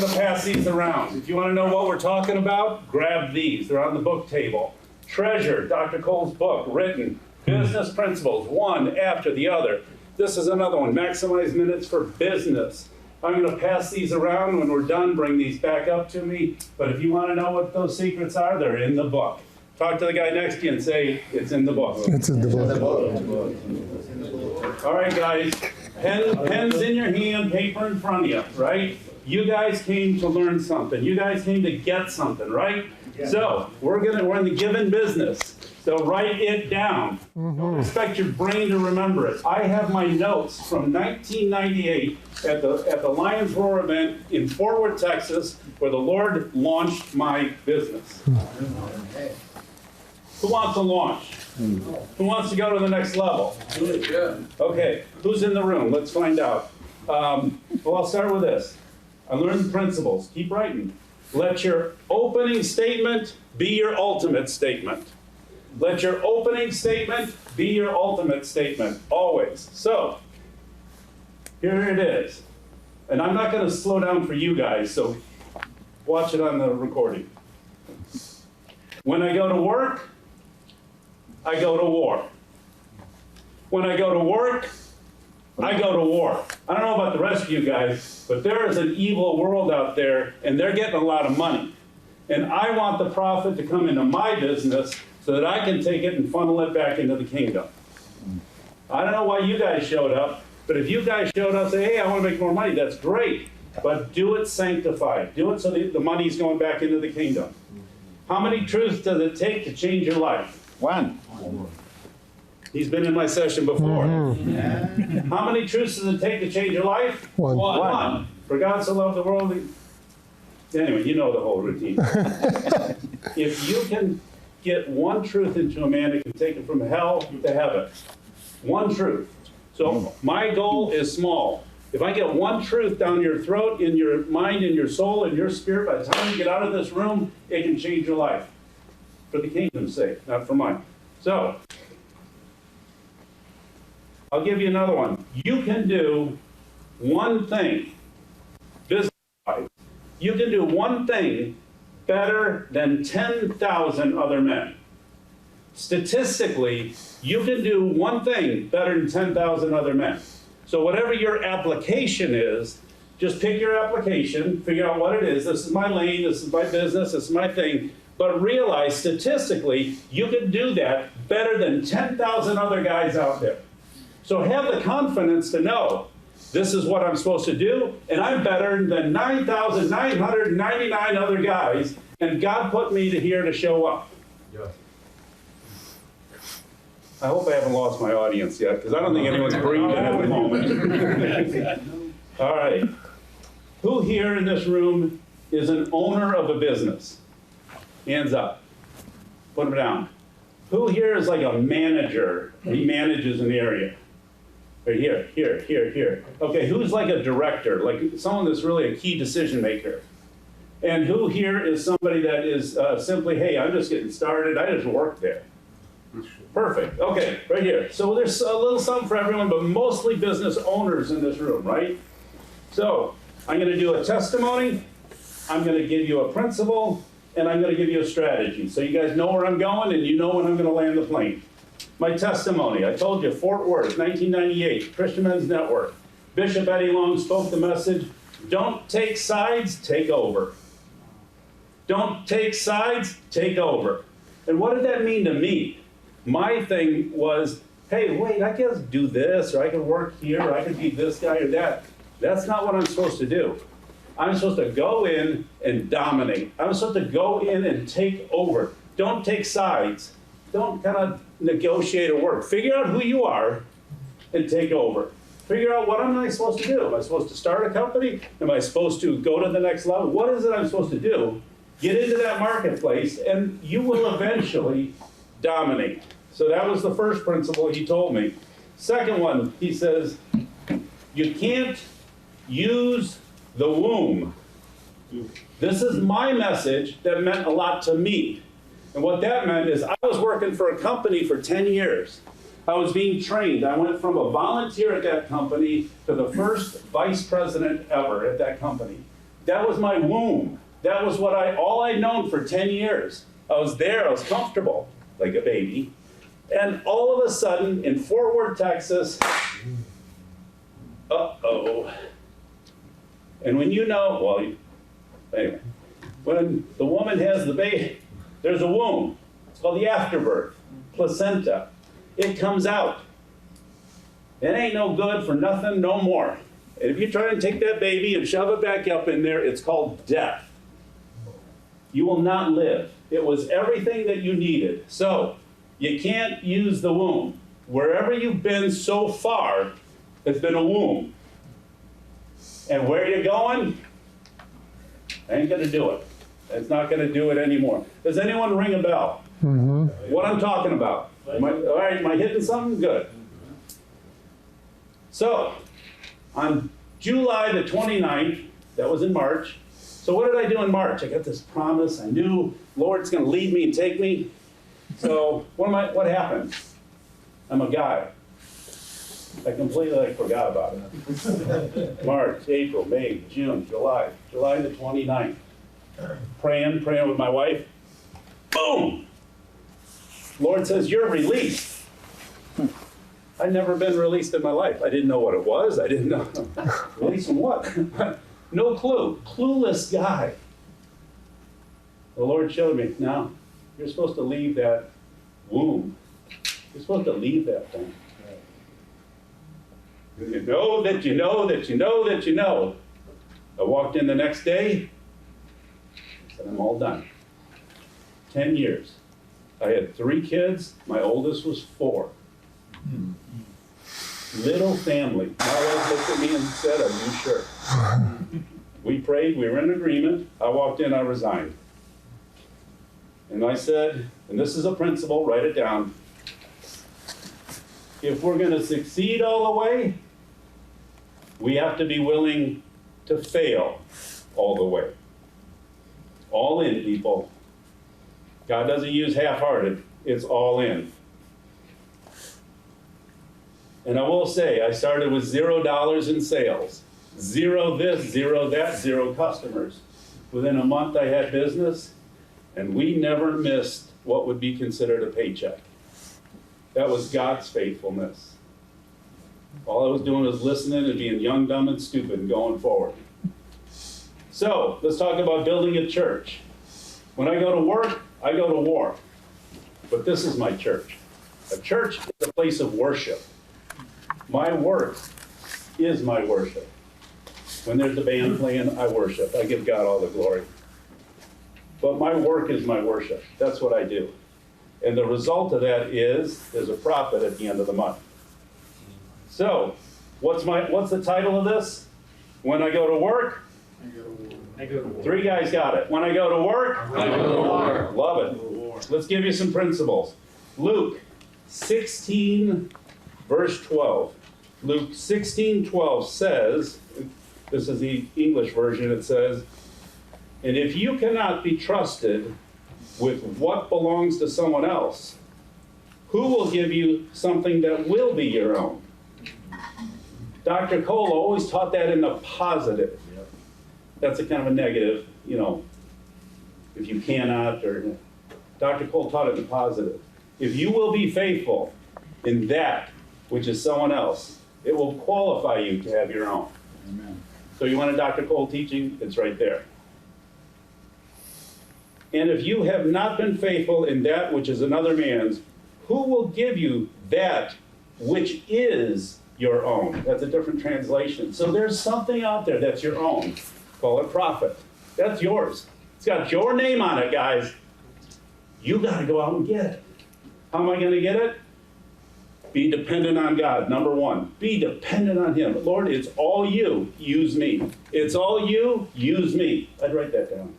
going to pass these around. If you want to know what we're talking about, grab these. They're on the book table. Treasure, Dr. Cole's book, written. Business principles, one after the other. This is another one, maximize minutes for business. I'm going to pass these around. When we're done, bring these back up to me. But if you want to know what those secrets are, they're in the book. Talk to the guy next to you and say, it's in the book. It's in the book. All right, guys. Pens in your hand, paper in front of you, right? You guys came to learn something. You guys came to get something, right? So we're in the given business. So write it down. Don't expect your brain to remember it. I have my notes from 1998 at the Lions Roar event in Fort Worth, Texas, where the Lord launched my business. Who wants to launch? Who wants to go to the next level? Okay, who's in the room? Let's find out. Well, I'll start with this. I learned the principles. Keep writing. Let your opening statement be your ultimate statement. Let your opening statement be your ultimate statement, always. So, here it is. And I'm not going to slow down for you guys, so watch it on the recording. When I go to work, I go to war. When I go to work, I go to war. I don't know about the rest of you guys, but there is an evil world out there, and they're getting a lot of money. And I want the profit to come into my business so that I can take it and funnel it back into the kingdom. I don't know why you guys showed up, but if you guys showed up and say, hey, I want to make more money, that's great. But do it sanctified. Do it so the money's going back into the kingdom. How many truths does it take to change your life? One. He's been in my session before. How many truths does it take to change your life? One. For God so loved the world. Anyway, you know the whole routine. If you can get one truth into a man, it can take him from hell to heaven. One truth. So my goal is small. If I get one truth down your throat, in your mind, in your soul, in your spirit, by the time you get out of this room, it can change your life. For the kingdom's sake, not for mine. So, I'll give you another one. You can do one thing, business-wise. You can do one thing better than 10,000 other men. Statistically, you can do one thing better than 10,000 other men. So whatever your application is, just pick your application, figure out what it is. This is my lane, this is my business, this is my thing. But realize statistically, you can do that better than 10,000 other guys out there. So have the confidence to know this is what I'm supposed to do, and I'm better than 9,999 other guys, and God put me here to show up. Yeah. I hope I haven't lost my audience yet, because I don't think anyone's breathing at the moment. All right. Who here in this room is an owner of a business? Hands up. Put them down. Who here is like a manager? He manages an area. Right here, here, here, here. Okay, who's like a director, like someone that's really a key decision maker? And who here is somebody that is simply, hey, I'm just getting started, I just work there? Perfect, okay, right here. So there's a little something for everyone, but mostly business owners in this room, right? So I'm gonna do a testimony, I'm gonna give you a principle, and I'm gonna give you a strategy. So you guys know where I'm going, and you know when I'm gonna land the plane. My testimony, I told you, Fort Worth, 1998, Christian Men's Network. Bishop Eddie Long spoke the message, don't take sides, take over. Don't take sides, take over. And what did that mean to me? My thing was, hey, wait, I can do this, or I can work here, or I can be this guy or that. That's not what I'm supposed to do. I'm supposed to go in and dominate. I'm supposed to go in and take over. Don't take sides. Don't kind of negotiate or work. Figure out who you are and take over. Figure out what am I supposed to do. Am I supposed to start a company? Am I supposed to go to the next level? What is it I'm supposed to do? Get into that marketplace, and you will eventually dominate. So that was the first principle he told me. Second one, he says, you can't use the womb. This is my message that meant a lot to me. And what that meant is I was working for a company for 10 years. I was being trained. I went from a volunteer at that company to the first vice president ever at that company. That was my womb. That was all I'd known for 10 years. I was there, I was comfortable, like a baby. And all of a sudden, in Fort Worth, Texas, uh-oh. And when you know, well, anyway, when the woman has the baby, there's a womb. It's called the afterbirth, placenta. It comes out. It ain't no good for nothing no more. And if you try and take that baby and shove it back up in there, it's called death. You will not live. It was everything that you needed. So, you can't use the womb. Wherever you've been so far, it's been a womb. And where you're going, ain't gonna do it. It's not gonna do it anymore. Does anyone ring a bell? Mm-hmm. What I'm talking about? All right, am I hitting something? Good. So, on July the 29th, that was in March. So what did I do in March? I got this promise. I knew Lord's gonna lead me and take me. So what happened? I'm a guy. I completely forgot about it. March, April, May, June, July the 29th. Praying with my wife. Boom! Lord says, you're released. I'd never been released in my life. I didn't know what it was. I didn't know. Released from what? No clue. Clueless guy. The Lord showed me, now, you're supposed to leave that womb. You're supposed to leave that thing. You know that you know that you know that you know. I walked in the next day. I said, I'm all done. 10 years. I had 3 kids. My oldest was 4. Little family. My wife looked at me and said, are you sure? We prayed. We were in agreement. I walked in. I resigned. And I said, and this is a principle, write it down. If we're going to succeed all the way, we have to be willing to fail all the way. All in, people. God doesn't use half-hearted. It's all in. And I will say, I started with $0 in sales. 0 this, 0 that, 0 customers. Within a month, I had business. And we never missed what would be considered a paycheck. That was God's faithfulness. All I was doing was listening and being young, dumb, and stupid and going forward. So, let's talk about building a church. When I go to work, I go to war. But this is my church. A church is a place of worship. My work is my worship. When there's a band playing, I worship. I give God all the glory. But my work is my worship. That's what I do. And the result of that is there's a profit at the end of the month. So, what's the title of this? When I go to work? I go to war. 3 guys got it. When I go to work? I go to war. Love it. Let's give you some principles. Luke 16, verse 12. Luke 16:12 says, this is the English version, it says, and if you cannot be trusted with what belongs to someone else, who will give you something that will be your own? Dr. Cole always taught that in the positive. That's a kind of a negative, if you cannot, or Dr. Cole taught it in the positive. If you will be faithful in that which is someone else, it will qualify you to have your own. Amen. So you want a Dr. Cole teaching? It's right there. And if you have not been faithful in that which is another man's, who will give you that which is your own? That's a different translation. So there's something out there that's your own. Call it profit. That's yours. It's got your name on it, guys. You got to go out and get it. How am I going to get it? Be dependent on God, number 1. Be dependent on Him. Lord, it's all you. Use me. It's all you. Use me. I'd write that down.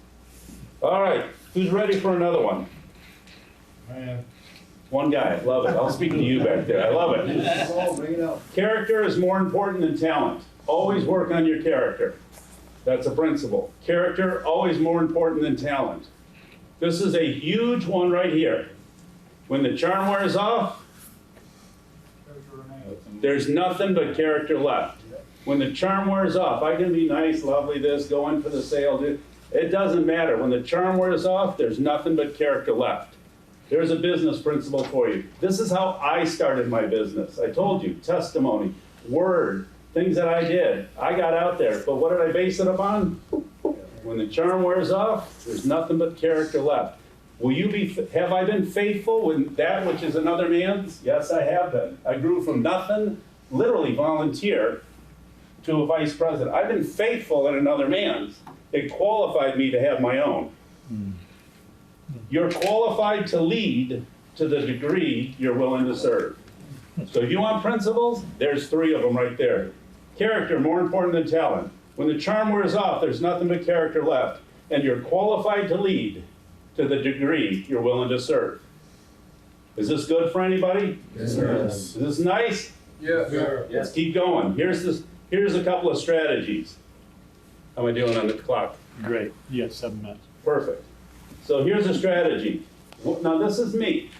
All right. Who's ready for another one? Man. One guy. Love it. I'll speak to you back there. I love it. Character is more important than talent. Always work on your character. That's a principle. Character, always more important than talent. This is a huge one right here. When the charm wears off, there's nothing but character left. When the charm wears off, I can be nice, lovely, this, go in for the sale. It doesn't matter. When the charm wears off, there's nothing but character left. There's a business principle for you. This is how I started my business. I told you, testimony, word, things that I did. I got out there, but what did I base it upon? When the charm wears off, there's nothing but character left. Have I been faithful with that which is another man's? Yes, I have been. I grew from nothing, literally volunteer, to a vice president. I've been faithful in another man's. It qualified me to have my own. You're qualified to lead to the degree you're willing to serve. So if you want principles, there's 3 of them right there. Character, more important than talent. When the charm wears off, there's nothing but character left. And you're qualified to lead to the degree you're willing to serve. Is this good for anybody? Yes, sir. Is this nice? Yes, sir. Let's keep going. Here's a couple of strategies. How am I doing on the clock? Great. You got 7 minutes. Perfect. So here's a strategy. Now this is me.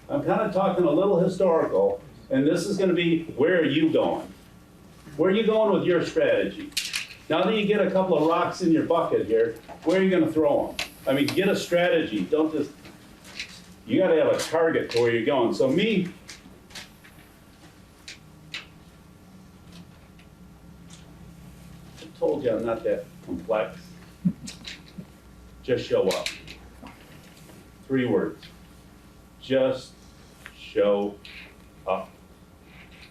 I'm kind of talking a little historical, and this is going to be, where are you going? Where are you going with your strategy? Now that you get a couple of rocks in your bucket here, where are you going to throw them? I mean, get a strategy. Don't just, you got to have a target to where you're going. So me, I told you I'm not that complex. Just show up. 3 words. Just show up.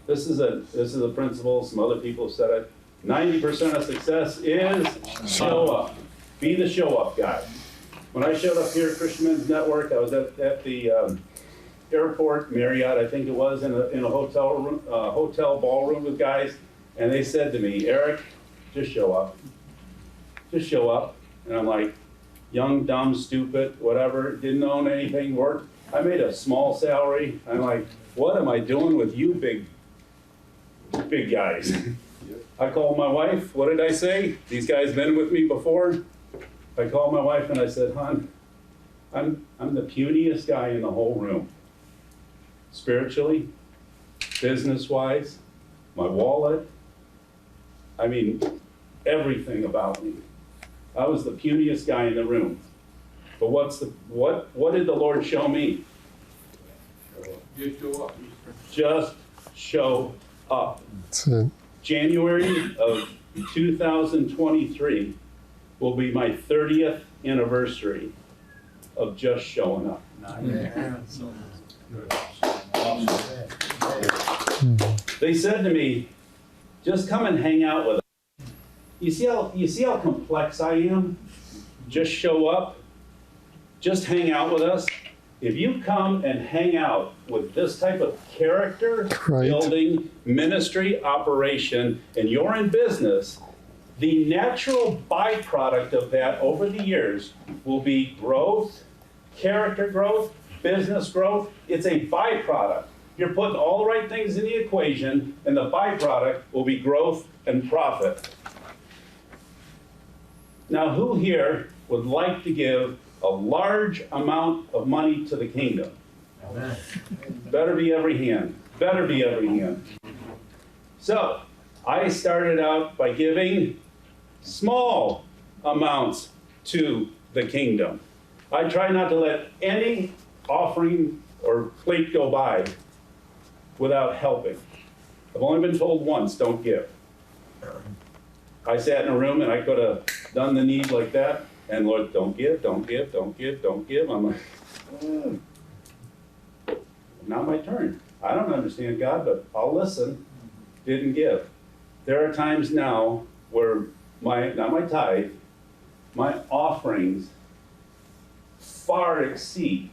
This is a principle. Some other people have said it. 90% of success is show up. Be the show up guy. When I showed up here at Christian Men's Network, I was at the airport, Marriott, I think it was, in a hotel room, hotel ballroom with guys, and they said to me, Eric, just show up. Just show up. And I'm like, young, dumb, stupid, whatever, didn't own anything, worked. I made a small salary. I'm like, what am I doing with you big guys? I called my wife. What did I say? These guys been with me before. I called my wife and I said, hon, I'm the puniest guy in the whole room. Spiritually, business-wise, my wallet, I mean, everything about me. I was the puniest guy in the room. But what did the Lord show me? Just show up. Just show up. That's it. January of 2023 will be my 30th anniversary of just showing up. They said to me, just come and hang out with us. You see how complex I am? Just show up. Just hang out with us. If you come and hang out with this type of character Right. building ministry operation and you're in business, the natural byproduct of that over the years will be growth, character growth, business growth. It's a byproduct. You're putting all the right things in the equation, and the byproduct will be growth and profit. Now, who here would like to give a large amount of money to the kingdom? Amen. Better be every hand. Better be every hand. So, I started out by giving small amounts to the kingdom. I try not to let any offering or plate go by without helping. I've only been told once, don't give. I sat in a room and I could have done the need like that, and Lord, don't give, don't give, don't give, don't give. I'm like, not my turn. I don't understand God, but I'll listen. Didn't give. There are times now where not my tithe, my offerings far exceed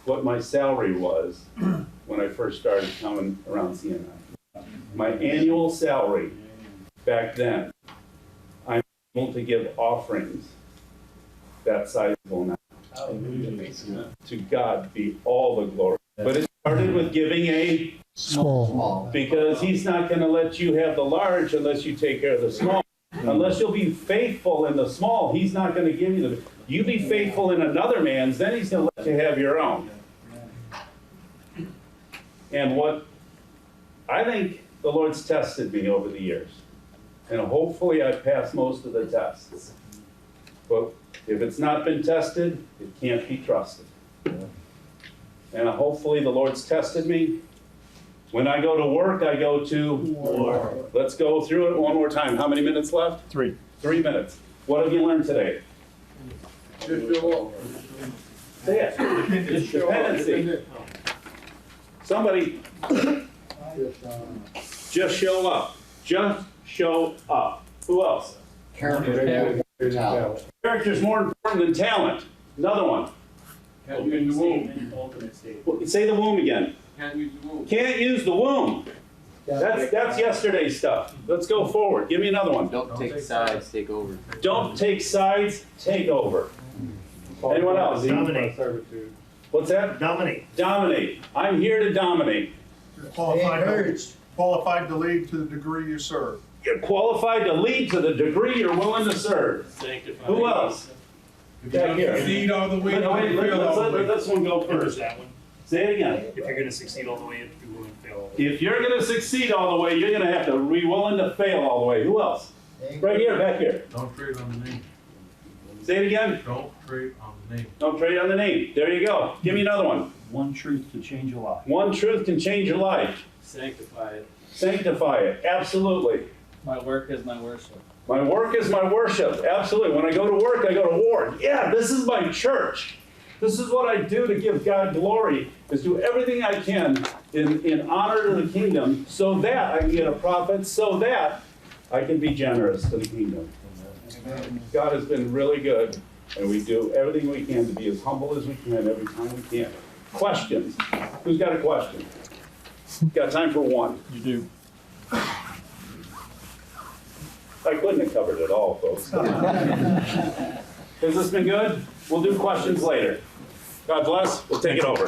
what my salary was when I first started coming around CNI. My annual salary back then, I'm able to give offerings that sizable now. To God be all the glory. But it started with giving a Small. because he's not going to let you have the large unless you take care of the small. Unless you'll be faithful in the small, he's not going to give you the. You be faithful in another man's, then he's going to let you have your own. And what I think the Lord's tested me over the years. And hopefully I've passed most of the tests. But if it's not been tested, it can't be trusted. And hopefully the Lord's tested me. When I go to work, I go to war. Let's go through it one more time. How many minutes left? 3. 3 minutes. What have you learned today? Just show up. Say it. Just show up. Dependency. Somebody, just show up. Just show up. Who else? Talent. Character's more important than talent. Another one. Can't use the womb. Say the womb again. Can't use the womb. Can't use the womb. That's yesterday's stuff. Let's go forward. Give me another one. Don't take sides, take over. Don't take sides, take over. Anyone else? Dominate. What's that? Dominate. Dominate. I'm here to dominate. Qualified to lead to the degree you serve. You're qualified to lead to the degree you're willing to serve. Who else? If you Back don't here. succeed all the way, Wait, you fail all the let way. this one go There's first. that one. Say it again. If you're going to succeed all the way, you will fail. If you're gonna succeed all the way, you're gonna have to be willing to fail all the way. Who else? Right here, back here. Don't trade on the name. Say it again. Don't trade on the name. Don't trade on the name. There you go. Give me another one. One truth to change your life. One truth can change your life. Sanctify it. Sanctify it. Absolutely. My work is my worship. My work is my worship. Absolutely. When I go to work, I go to war. Yeah, this is my church. This is what I do to give God glory, is do everything I can in honor to the kingdom so that I can get a profit, so that I can be generous to the kingdom. God has been really good, and we do everything we can to be as humble as we can every time we can. Questions? Who's got a question? Got time for one. You do. I couldn't have covered it all, folks. Has this been good? We'll do questions later. God bless. We'll take it over.